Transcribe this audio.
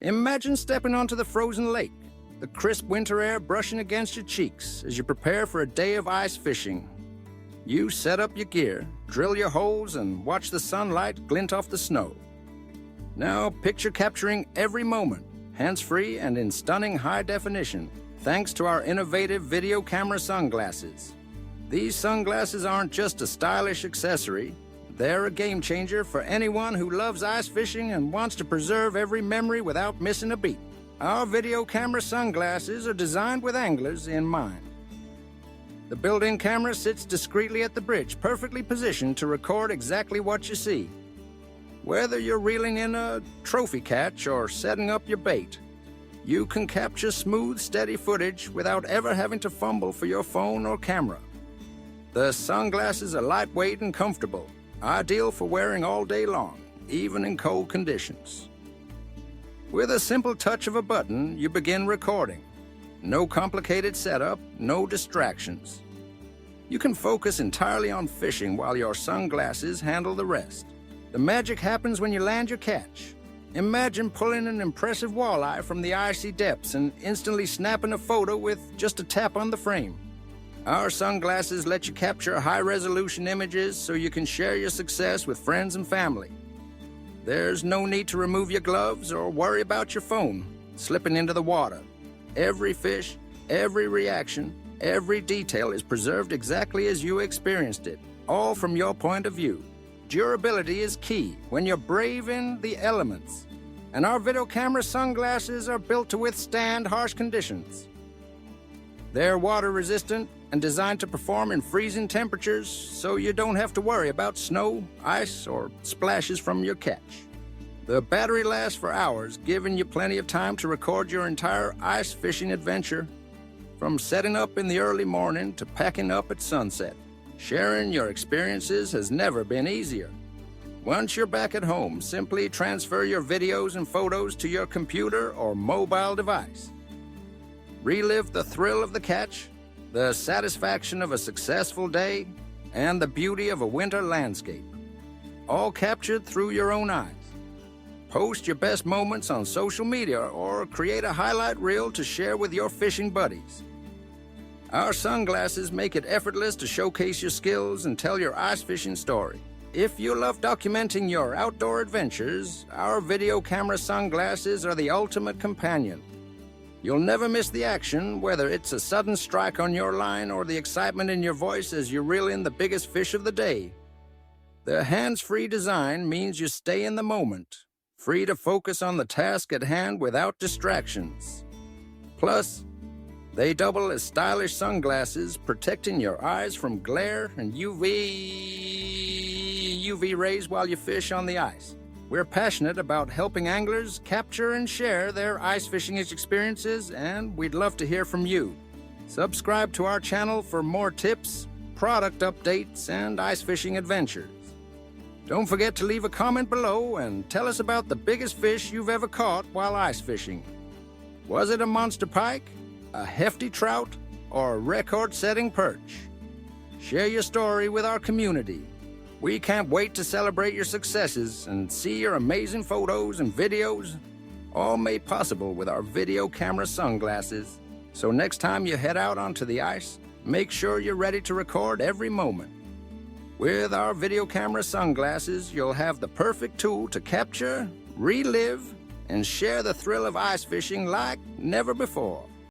Imagine stepping onto the frozen lake, the crisp winter air brushing against your cheeks as you prepare for a day of ice fishing. You set up your gear, drill your holes, and watch the sunlight glint off the snow. Now picture capturing every moment, hands-free and in stunning high definition, thanks to our innovative video camera sunglasses. These sunglasses aren't just a stylish accessory, they're a game changer for anyone who loves ice fishing and wants to preserve every memory without missing a beat. Our video camera sunglasses are designed with anglers in mind. The built-in camera sits discreetly at the bridge, perfectly positioned to record exactly what you see. Whether you're reeling in a trophy catch or setting up your bait, you can capture smooth, steady footage without ever having to fumble for your phone or camera. The sunglasses are lightweight and comfortable, ideal for wearing all day long, even in cold conditions. With a simple touch of a button, you begin recording. No complicated setup, no distractions. You can focus entirely on fishing while your sunglasses handle the rest. The magic happens when you land your catch. Imagine pulling an impressive walleye from the icy depths and instantly snapping a photo with just a tap on the frame. Our sunglasses let you capture high-resolution images so you can share your success with friends and family. There's no need to remove your gloves or worry about your phone slipping into the water. Every fish, every reaction, every detail is preserved exactly as you experienced it, all from your point of view. Durability is key when you're braving the elements, and our video camera sunglasses are built to withstand harsh conditions. They're water-resistant and designed to perform in freezing temperatures, so you don't have to worry about snow, ice, or splashes from your catch. The battery lasts for hours, giving you plenty of time to record your entire ice fishing adventure, from setting up in the early morning to packing up at sunset. Sharing your experiences has never been easier. Once you're back at home, simply transfer your videos and photos to your computer or mobile device. Relive the thrill of the catch, the satisfaction of a successful day, and the beauty of a winter landscape, all captured through your own eyes. Post your best moments on social media or create a highlight reel to share with your fishing buddies. Our sunglasses make it effortless to showcase your skills and tell your ice fishing story. If you love documenting your outdoor adventures, our video camera sunglasses are the ultimate companion. You'll never miss the action, whether it's a sudden strike on your line or the excitement in your voice as you reel in the biggest fish of the day. The hands-free design means you stay in the moment, free to focus on the task at hand without distractions. Plus, they double as stylish sunglasses, protecting your eyes from glare and UV rays while you fish on the ice. We're passionate about helping anglers capture and share their ice fishing experiences, and we'd love to hear from you. Subscribe to our channel for more tips, product updates, and ice fishing adventures. Don't forget to leave a comment below and tell us about the biggest fish you've ever caught while ice fishing. Was it a monster pike, a hefty trout, or a record-setting perch? Share your story with our community. We can't wait to celebrate your successes and see your amazing photos and videos, all made possible with our video camera sunglasses. So next time you head out onto the ice, make sure you're ready to record every moment. With our video camera sunglasses, you'll have the perfect tool to capture, relive, and share the thrill of ice fishing like never before.